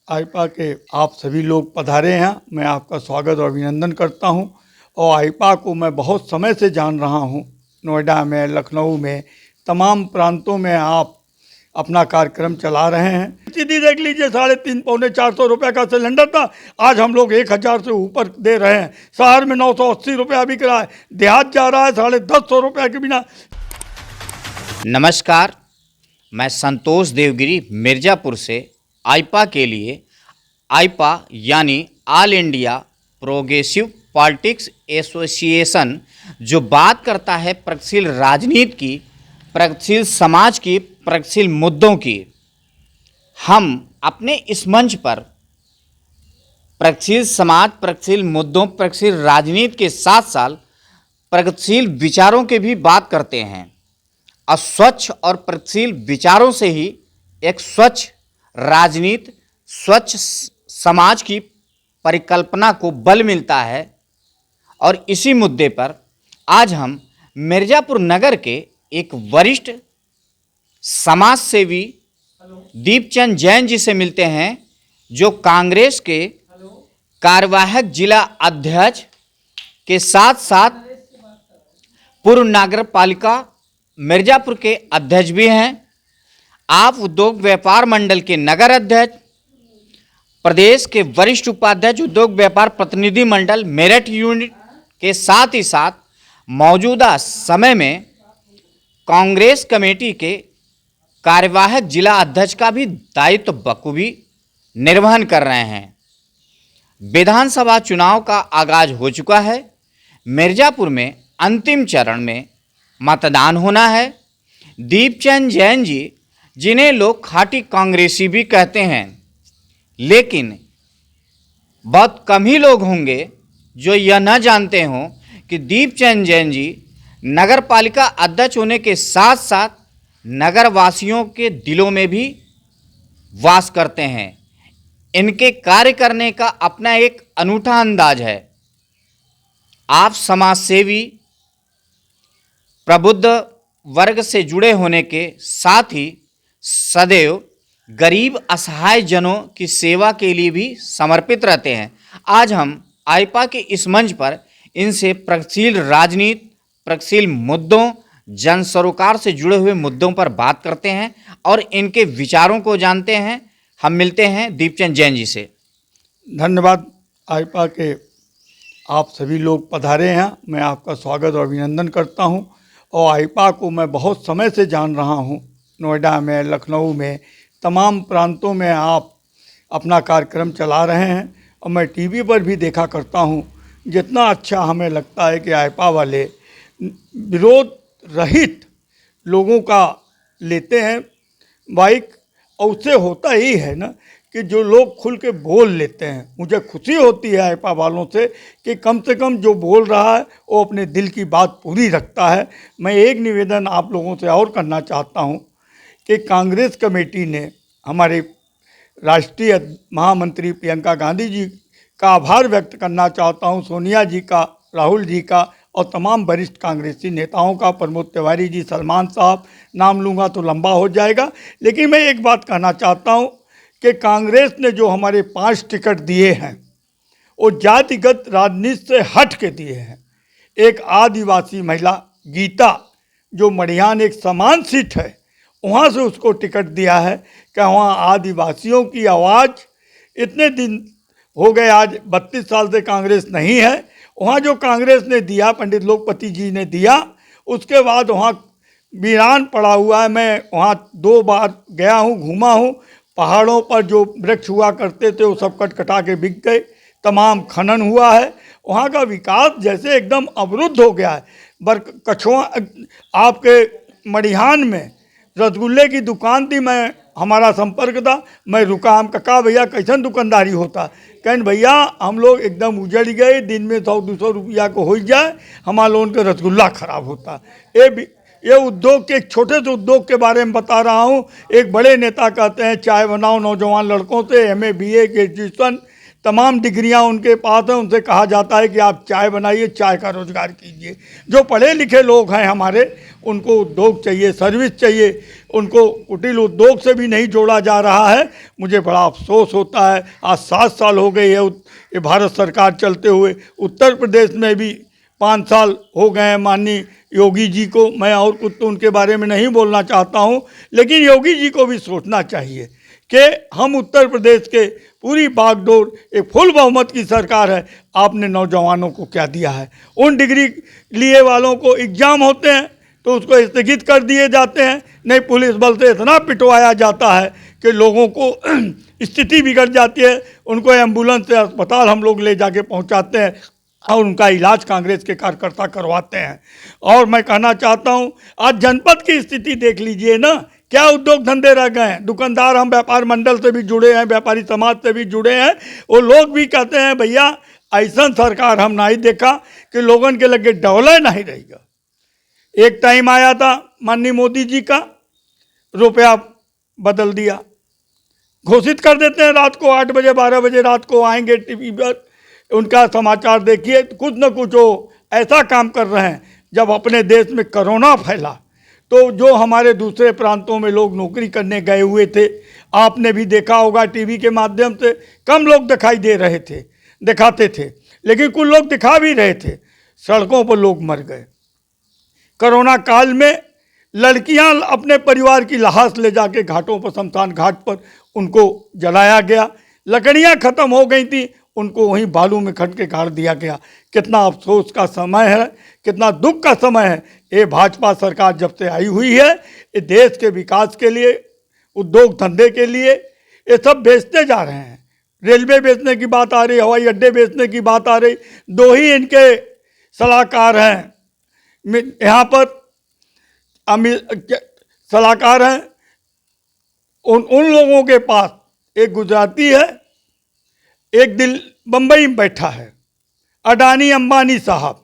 आईपा के आप सभी लोग पधारे हैं। मैं आपका स्वागत और अभिनंदन करता हूं। और आईपा को मैं बहुत समय से जान रहा हूं। नोएडा में, लखनऊ में, तमाम प्रांतों में आप अपना कार्यक्रम चला रहे हैं। सीधी देख लीजिए, 350 पौने 400 रुपये का सिलेंडर था, आज हम लोग 1000 से ऊपर दे रहे हैं। शहर में 980 रुपया बिक रहा है, देहात जा रहा है 150 रुपये के बिना। नमस्कार, मैं संतोष देवगिरी मिर्ज़ापुर से आईपा के लिए आईपा यानी all India progressive politics association जो बात करता है प्रगतिशील राजनीति की, प्रगतिशील समाज की, प्रगतिशील मुद्दों की। हम अपने इस मंच पर प्रगतिशील समाज, प्रगतिशील मुद्दों, प्रगतिशील राजनीति के साथ साथ प्रगतिशील विचारों की भी बात करते हैं। और स्वच्छ और प्रगतिशील विचारों से ही एक स्वच्छ राजनीति, स्वच्छ समाज की परिकल्पना को बल मिलता है। और इसी मुद्दे पर आज हम मिर्ज़ापुर नगर के एक वरिष्ठ समाज सेवी दीपचंद जैन जी से मिलते हैं, जो कांग्रेस के कार्यवाहक जिला अध्यक्ष के साथ साथ पूर्व नगर पालिका मिर्ज़ापुर के अध्यक्ष भी हैं। आप उद्योग व्यापार मंडल के नगर अध्यक्ष, प्रदेश के वरिष्ठ उपाध्यक्ष उद्योग व्यापार प्रतिनिधि मंडल मेरठ यूनिट के साथ ही साथ मौजूदा समय में कांग्रेस कमेटी के कार्यवाहक जिला अध्यक्ष का भी दायित्व बखूबी निर्वहन कर रहे हैं। विधानसभा चुनाव का आगाज हो चुका है। मिर्ज़ापुर में अंतिम चरण में मतदान होना है। दीपचंद जैन जी, जिन्हें लोग खाटी कांग्रेसी भी कहते हैं, लेकिन बहुत कम ही लोग होंगे जो यह न जानते हों कि दीपचंद जैन जी नगर पालिका अध्यक्ष होने के साथ साथ नगर वासियों के दिलों में भी वास करते हैं। इनके कार्य करने का अपना एक अनूठा अंदाज है। आप समाज सेवी, प्रबुद्ध वर्ग से जुड़े होने के साथ ही सदैव गरीब असहाय जनों की सेवा के लिए भी समर्पित रहते हैं। आज हम आईपा के इस मंच पर इनसे प्रगतिशील राजनीति, प्रगतिशील मुद्दों, जन सरोकार से जुड़े हुए मुद्दों पर बात करते हैं और इनके विचारों को जानते हैं। हम मिलते हैं दीपचंद जैन जी से। धन्यवाद। आईपा के आप सभी लोग पधारे हैं। मैं आपका स्वागत और अभिनंदन करता हूं। और आईपा को मैं बहुत समय से जान रहा हूं। नोएडा में, लखनऊ में, तमाम प्रांतों में आप अपना कार्यक्रम चला रहे हैं। और मैं टीवी पर भी देखा करता हूं। जितना अच्छा हमें लगता है कि आईपा वाले विरोध रहित लोगों का लेते हैं बाइक। और उससे होता ही है ना कि जो लोग खुल के बोल लेते हैं। मुझे खुशी होती है आईपा वालों से कि कम से कम जो बोल रहा है वो अपने दिल की बात पूरी रखता है। मैं एक निवेदन आप लोगों से और करना चाहता हूं कि कांग्रेस कमेटी ने हमारे राष्ट्रीय महामंत्री प्रियंका गांधी जी का आभार व्यक्त करना चाहता हूं, सोनिया जी का, राहुल जी का और तमाम वरिष्ठ कांग्रेसी नेताओं का, प्रमोद तिवारी जी, सलमान साहब, नाम लूँगा तो लंबा हो जाएगा। लेकिन मैं एक बात कहना चाहता हूं कि कांग्रेस ने जो हमारे 5 टिकट दिए हैं वो जातिगत राजनीति से हट के दिए हैं। एक आदिवासी महिला गीता, जो मड़ियान एक समान सीट है, वहाँ से उसको टिकट दिया है कि वहाँ आदिवासियों की आवाज़ इतने दिन हो गए, आज 32 साल से कांग्रेस नहीं है। वहाँ जो कांग्रेस ने दिया, पंडित लोकपति जी ने दिया, उसके बाद वहाँ वीरान पड़ा हुआ है। मैं वहाँ 2 बार गया हूँ, घूमा हूँ। पहाड़ों पर जो वृक्ष हुआ करते थे वो सब कट कटा के बिक गए, तमाम खनन हुआ है। वहाँ का विकास जैसे एकदम अवरुद्ध हो गया है। कछुआ आपके मड़िहान में रसगुल्ले की दुकान थी, मैं हमारा संपर्क था, मैं रुका, हम कहा भैया कैसन दुकानदारी होता, कहें भैया हम लोग एकदम उजड़ गए, दिन में 100-200 रुपया को हो जाए, हमारा लोगों का रसगुल्ला खराब होता। ये उद्योग के एक छोटे से उद्योग के बारे में बता रहा हूँ। एक बड़े नेता कहते हैं चाय बनाओ नौजवान लड़कों से, MA BA ग्रेजुएशन तमाम डिग्रियां उनके पास हैं, उनसे कहा जाता है कि आप चाय बनाइए, चाय का रोजगार कीजिए। जो पढ़े लिखे लोग हैं हमारे, उनको उद्योग चाहिए, सर्विस चाहिए, उनको कुटीर उद्योग से भी नहीं जोड़ा जा रहा है। मुझे बड़ा अफसोस होता है। आज 7 साल हो गए है ये भारत सरकार चलते हुए। उत्तर प्रदेश में भी 5 साल हो गए हैं माननीय योगी जी को। मैं और कुछ तो उनके बारे में नहीं बोलना चाहता हूं, लेकिन योगी जी को भी सोचना चाहिए कि हम उत्तर प्रदेश के पूरी बागडोर, एक फुल बहुमत की सरकार है, आपने नौजवानों को क्या दिया है। उन डिग्री लिए वालों को एग्जाम होते हैं तो उसको स्थगित कर दिए जाते हैं। नहीं, पुलिस बल से इतना पिटवाया जाता है कि लोगों को स्थिति बिगड़ जाती है। उनको एम्बुलेंस से अस्पताल हम लोग ले जाके पहुंचाते हैं और उनका इलाज कांग्रेस के कार्यकर्ता करवाते हैं। और मैं कहना चाहता हूं, आज जनपद की स्थिति देख लीजिए ना, क्या उद्योग धंधे रह गए हैं। दुकानदार, हम व्यापार मंडल से भी जुड़े हैं, व्यापारी समाज से भी जुड़े हैं, वो लोग भी कहते हैं भैया ऐसा सरकार हम नहीं देखा कि लोगन के लगे डॉलर नहीं रहेगा। एक टाइम आया था माननीय मोदी जी का, रुपया बदल दिया, घोषित कर देते हैं रात को 8 बजे 12 बजे रात को आएंगे टीवी पर, उनका समाचार देखिए, कुछ न कुछ वो ऐसा काम कर रहे हैं। जब अपने देश में कोरोना फैला तो जो हमारे दूसरे प्रांतों में लोग नौकरी करने गए हुए थे, आपने भी देखा होगा टीवी के माध्यम से, कम लोग दिखाई दे रहे थे, दिखाते थे, लेकिन कुछ लोग दिखा भी रहे थे। सड़कों पर लोग मर गए। कोरोना काल में लड़कियां अपने परिवार की लाश ले जाके घाटों पर, शमशान घाट पर उनको जलाया गया। लकड़ियां खत्म हो गई थी, उनको वहीं बालू में खट के गाड़ दिया गया। कितना अफसोस का समय है, कितना दुख का समय है। ये भाजपा सरकार जब से आई हुई है, ये देश के विकास के लिए, उद्योग धंधे के लिए ये सब बेचते जा रहे हैं। रेलवे बेचने की बात आ रही, हवाई अड्डे बेचने की बात आ रही। 2 ही इनके सलाहकार हैं यहाँ पर, सलाहकार हैं। उन लोगों के पास एक गुजराती है, एक दिल बम्बई में बैठा है, अडानी अंबानी साहब।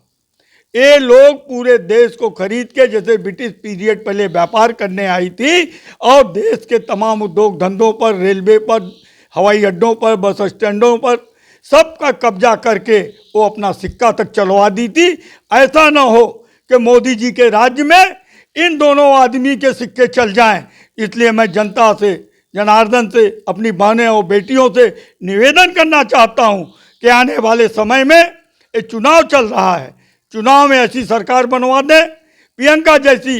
ये लोग पूरे देश को खरीद के, जैसे ब्रिटिश पीरियड पहले व्यापार करने आई थी और देश के तमाम उद्योग धंधों पर, रेलवे पर, हवाई अड्डों पर, बस स्टैंडों पर सबका कब्जा करके वो अपना सिक्का तक चलवा दी थी। ऐसा ना हो कि मोदी जी के राज्य में इन दोनों आदमी के सिक्के चल जाएं। इसलिए मैं जनता से, जनार्दन से, अपनी बहनें और बेटियों से निवेदन करना चाहता हूं कि आने वाले समय में ये चुनाव चल रहा है, चुनाव में ऐसी सरकार बनवा दें। प्रियंका जैसी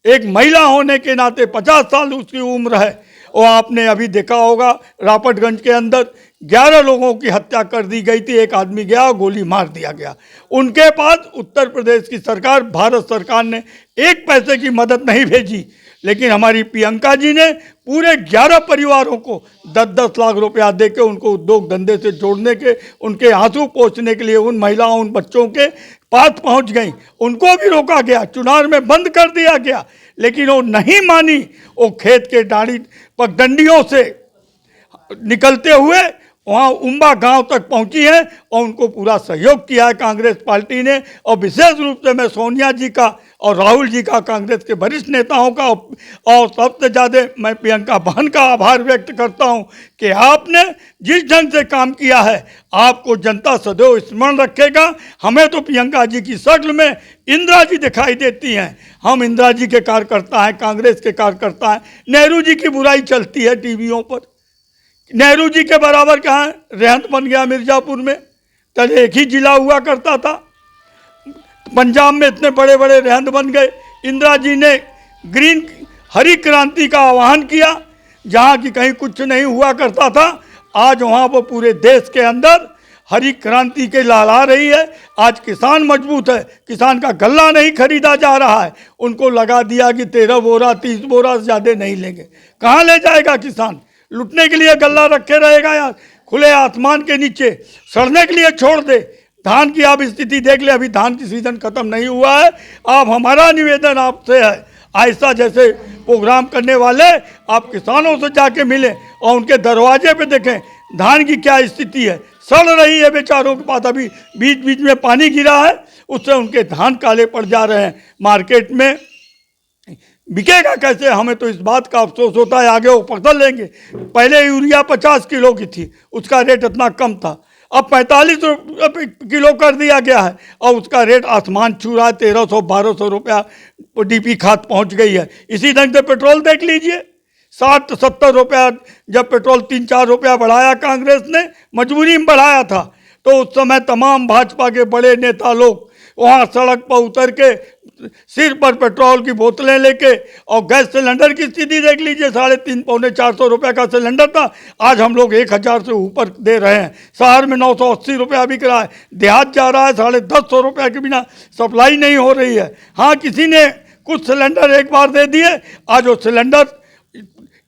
एक महिला होने के नाते 50 साल उसकी उम्र है, और आपने अभी देखा होगा रापटगंज के अंदर 11 लोगों की हत्या कर दी गई थी। एक आदमी गया, गोली मार दिया गया। उनके पास उत्तर प्रदेश की सरकार, भारत सरकार ने 1 पैसे की मदद नहीं भेजी, लेकिन हमारी प्रियंका जी ने पूरे 11 परिवारों को 10-10 लाख रुपया देके उनको उद्योग धंधे से जोड़ने के, उनके आंसू पोंछने के लिए उन महिलाओं, उन बच्चों के पास पहुंच गई। उनको भी रोका गया, चुनाव में बंद कर दिया गया, लेकिन वो नहीं मानी। वो खेत के डाड़ी पगडंडियों से निकलते हुए वहाँ उम्बा गांव तक पहुंची है और उनको पूरा सहयोग किया है कांग्रेस पार्टी ने। और विशेष रूप से मैं सोनिया जी का और राहुल जी का, कांग्रेस के वरिष्ठ नेताओं का, और सबसे ज़्यादा मैं प्रियंका बहन का आभार व्यक्त करता हूं कि आपने जिस ढंग से काम किया है, आपको जनता सदैव स्मरण रखेगा। हमें तो प्रियंका जी की शक्ल में इंदिरा जी दिखाई देती हैं। हम इंदिरा जी के कार्यकर्ता हैं, कांग्रेस के कार्यकर्ता हैं। नेहरू जी की बुराई चलती है टीवियों पर, नेहरू जी के बराबर कहाँ है? रेहंत बन गया मिर्जापुर में, पहले एक ही जिला हुआ करता था। पंजाब में इतने बड़े बड़े रेहंत बन गए। इंदिरा जी ने हरी क्रांति का आह्वान किया, जहाँ की कहीं कुछ नहीं हुआ करता था, आज वहाँ पर पूरे देश के अंदर हरी क्रांति के लहरा रही है। आज किसान मजबूत है, किसान का गल्ला नहीं खरीदा जा रहा है। उनको लगा दिया कि 13 बोरा 30 बोरा से ज़्यादा नहीं लेंगे। कहाँ ले जाएगा किसान? लुटने के लिए गल्ला रखे रहेगा यार, खुले आसमान के नीचे सड़ने के लिए छोड़ दे। धान की आप स्थिति देख ले, अभी धान की सीजन खत्म नहीं हुआ है। आप, हमारा निवेदन आपसे है, ऐसा जैसे प्रोग्राम करने वाले आप किसानों से जाके मिलें और उनके दरवाजे पे देखें धान की क्या स्थिति है। सड़ रही है बेचारों के पास, अभी बीच बीच में पानी गिरा है, उससे उनके धान काले पड़ जा रहे हैं। मार्केट में बिकेगा कैसे, हमें तो इस बात का अफसोस होता है। आगे वो पकड़ लेंगे। पहले यूरिया 50 किलो की थी, उसका रेट इतना कम था, अब 45 रुपये किलो कर दिया गया है और उसका रेट आसमान छू रहा है। 1300-1200 रुपया डीपी खाद पहुंच गई है। इसी ढंग से पेट्रोल देख लीजिए, 60-70 रुपया जब पेट्रोल 3-4 रुपया बढ़ाया कांग्रेस ने, मजबूरी में बढ़ाया था, तो उस समय तमाम भाजपा के बड़े नेता लोग वहाँ सड़क पर उतर के सिर पर पेट्रोल की बोतलें लेके, और गैस सिलेंडर की स्थिति देख लीजिए, 350-400 रुपये का सिलेंडर था, आज हम लोग 1000 से ऊपर दे रहे हैं। शहर में 980 रुपया बिक रहा है, देहात जा रहा है 150 रुपये के बिना सप्लाई नहीं हो रही है। हाँ, किसी ने कुछ सिलेंडर एक बार दे दिए, आज वो सिलेंडर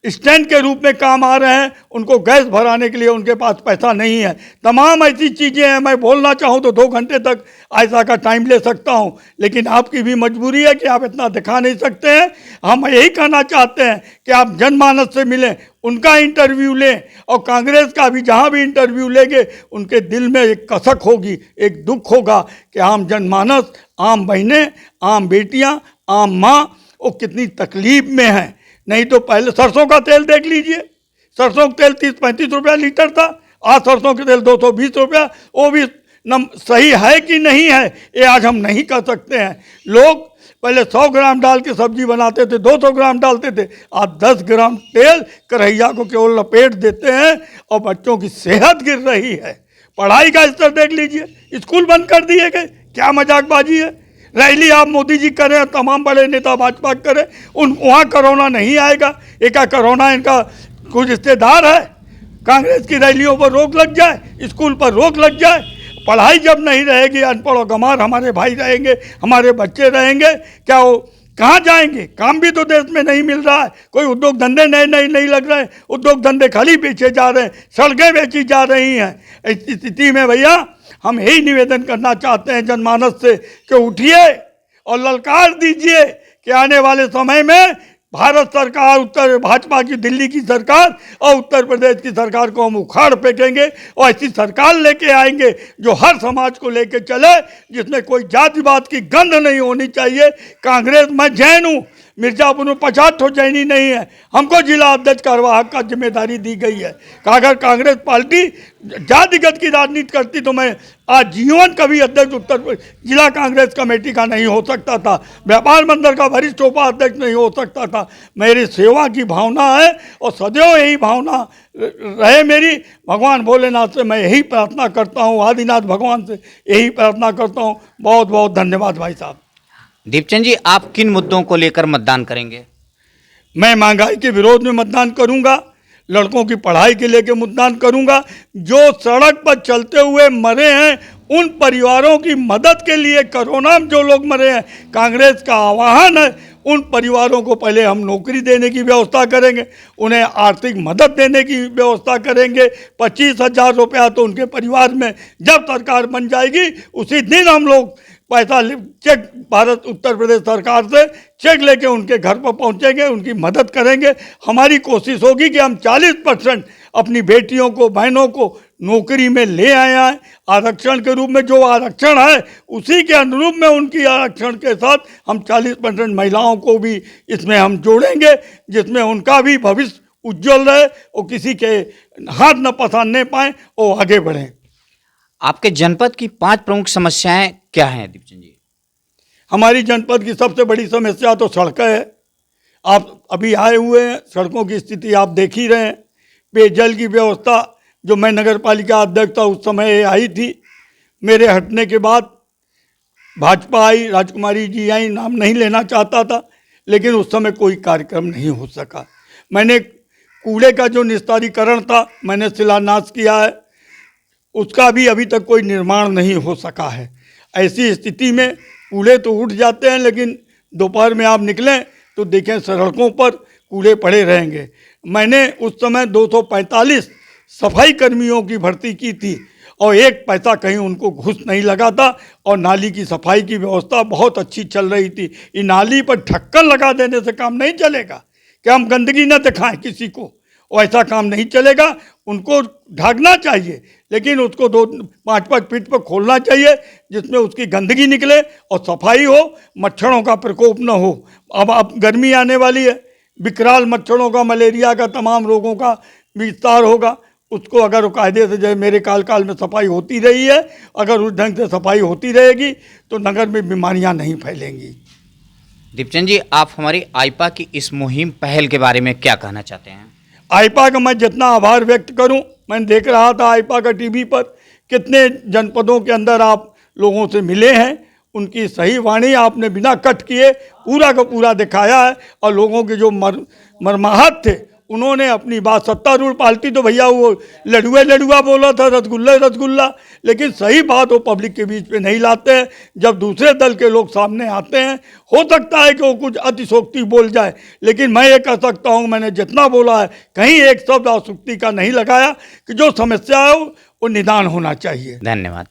स्टैंड के रूप में काम आ रहे हैं, उनको गैस भराने के लिए उनके पास पैसा नहीं है। तमाम ऐसी चीज़ें हैं, मैं बोलना चाहूँ तो 2 घंटे तक ऐसा का टाइम ले सकता हूँ, लेकिन आपकी भी मजबूरी है कि आप इतना दिखा नहीं सकते हैं। हम यही कहना चाहते हैं कि आप जनमानस से मिलें, उनका इंटरव्यू लें, और कांग्रेस का भी जहाँ भी इंटरव्यू लेंगे उनके दिल में एक कसक होगी, एक दुख होगा कि आम जनमानस, आम बहनें, आम बेटियाँ, आम माँ वो कितनी तकलीफ में हैं। नहीं तो पहले सरसों का तेल देख लीजिए, सरसों का तेल 30-35 रुपया लीटर था, आज सरसों का तेल 220 रुपया। वो भी सही है कि नहीं है ये आज हम नहीं कह सकते हैं। लोग पहले 100 ग्राम डाल के सब्जी बनाते थे, 200 ग्राम डालते थे, आज 10 ग्राम तेल कढ़ैया को केवल लपेट देते हैं और बच्चों की सेहत गिर रही है। पढ़ाई का स्तर देख लीजिए, स्कूल बंद कर दिए गए, क्या मजाकबाजी है। रैली आप मोदी जी करें, तमाम बड़े नेता भाजपा करें, वहाँ कोरोना नहीं आएगा। एक का कोरोना इनका कुछ रिश्तेदार है। कांग्रेस की रैलियों पर रोक लग जाए, स्कूल पर रोक लग जाए, पढ़ाई जब नहीं रहेगी, अनपढ़ और गंवार हमारे भाई रहेंगे, हमारे बच्चे रहेंगे, क्या वो कहाँ जाएंगे। काम भी तो देश में नहीं मिल रहा है, कोई उद्योग धंधे नए नहीं लग रहे हैं, उद्योग धंधे खाली बेचे जा रहे हैं, सड़कें बेची जा रही हैं। इस स्थिति में भैया हम यही निवेदन करना चाहते हैं जनमानस से कि उठिए और ललकार दीजिए कि आने वाले समय में भारत सरकार, उत्तर भाजपा की दिल्ली की सरकार और उत्तर प्रदेश की सरकार को हम उखाड़ फेंकेंगे और ऐसी सरकार लेके आएंगे जो हर समाज को लेके चले, जिसमें कोई जातिवाद की गंध नहीं होनी चाहिए। कांग्रेस, मैं जैन हूँ, मिर्जापुर में 50 जैनी नहीं है, हमको जिला अध्यक्ष कार्यवाहक का जिम्मेदारी दी गई है। अगर कांग्रेस पार्टी जातिगत की राजनीति करती तो मैं आज जीवन कभी अध्यक्ष उत्तर जिला कांग्रेस कमेटी का नहीं हो सकता था, व्यापार मंडल का वरिष्ठ उपाध्यक्ष नहीं हो सकता था। मेरी सेवा की भावना है और सदैव यही भावना रहे मेरी। भगवान भोलेनाथ से मैं यही प्रार्थना करता हूँ, आदिनाथ भगवान से यही प्रार्थना करता हूँ। बहुत बहुत धन्यवाद भाई साहब। दीपचंद जी, आप किन मुद्दों को लेकर मतदान करेंगे? मैं महंगाई के विरोध में मतदान करूंगा, लड़कों की पढ़ाई के लेके मतदान करूंगा, जो सड़क पर चलते हुए मरे हैं उन परिवारों की मदद के लिए, कोरोना में जो लोग मरे हैं, कांग्रेस का आह्वान है उन परिवारों को पहले हम नौकरी देने की व्यवस्था करेंगे, उन्हें आर्थिक मदद देने की व्यवस्था करेंगे। 25,000 रुपया तो उनके परिवार में जब सरकार बन जाएगी उसी दिन हम लोग पैसा चेक भारत उत्तर प्रदेश सरकार से चेक लेके उनके घर पर पहुंचेंगे, उनकी मदद करेंगे। हमारी कोशिश होगी कि हम 40% अपनी बेटियों को, बहनों को नौकरी में ले आए। आरक्षण के रूप में जो आरक्षण है उसी के अनुरूप में उनकी आरक्षण के साथ हम 40% महिलाओं को भी इसमें हम जोड़ेंगे, जिसमें उनका भी भविष्य उज्जवल रहे और किसी के हाथ न पसारने पाए और आगे बढ़ें। आपके जनपद की 5 प्रमुख समस्याएं क्या हैं दीपचंद जी? हमारी जनपद की सबसे बड़ी समस्या तो सड़कें है। आप अभी आए हुए हैं, सड़कों की स्थिति आप देख ही रहे हैं। पेयजल की व्यवस्था, जो मैं नगर पालिका अध्यक्ष था उस समय आई थी, मेरे हटने के बाद भाजपा आई, राजकुमारी जी आई, नाम नहीं लेना चाहता था, लेकिन उस समय कोई कार्यक्रम नहीं हो सका। मैंने कूड़े का जो निस्तारीकरण था मैंने शिलान्यास किया है, उसका भी अभी तक कोई निर्माण नहीं हो सका है। ऐसी स्थिति में कूड़े तो उठ जाते हैं, लेकिन दोपहर में आप निकलें तो देखें सड़कों पर कूड़े पड़े रहेंगे। मैंने उस समय 245 सफाई कर्मियों की भर्ती की थी और 1 पैसा कहीं उनको घुस नहीं लगा था और नाली की सफाई की व्यवस्था बहुत अच्छी चल रही थी। ये नाली पर ढक्कन लगा देने से काम नहीं चलेगा कि हम गंदगी न दिखाएं किसी को। और ऐसा काम नहीं चलेगा। उनको ढाकना चाहिए, लेकिन उसको 2-5 फीट पर खोलना चाहिए जिसमें उसकी गंदगी निकले और सफाई हो, मच्छरों का प्रकोप न हो। अब गर्मी आने वाली है, विकराल मच्छरों का, मलेरिया का, तमाम रोगों का विस्तार होगा। उसको अगर कायदे से, जैसे मेरे काल में सफाई होती रही है, अगर उस ढंग से सफाई होती रहेगी तो नगर में बीमारियां नहीं फैलेंगी। दीपचंद जी, आप हमारी आईपा की इस मुहिम पहल के बारे में क्या कहना चाहते हैं? आईपा का मैं जितना आभार व्यक्त करूं, मैंने देख रहा था आईपा का टीवी पर, कितने जनपदों के अंदर आप लोगों से मिले हैं, उनकी सही वाणी आपने बिना कट किए पूरा का पूरा दिखाया है। और लोगों के जो मरमाहत थे, उन्होंने अपनी बात, सत्तारूढ़ पार्टी तो भैया वो लड़ुआ बोला था, रसगुल्ला, लेकिन सही बात वो पब्लिक के बीच में नहीं लाते हैं। जब दूसरे दल के लोग सामने आते हैं, हो सकता है कि वो कुछ अतिशोक्ति बोल जाए, लेकिन मैं ये कह सकता हूँ, मैंने जितना बोला है, कहीं एक शब्द अशुक्ति का नहीं लगाया कि जो समस्या है वो निदान होना चाहिए। धन्यवाद।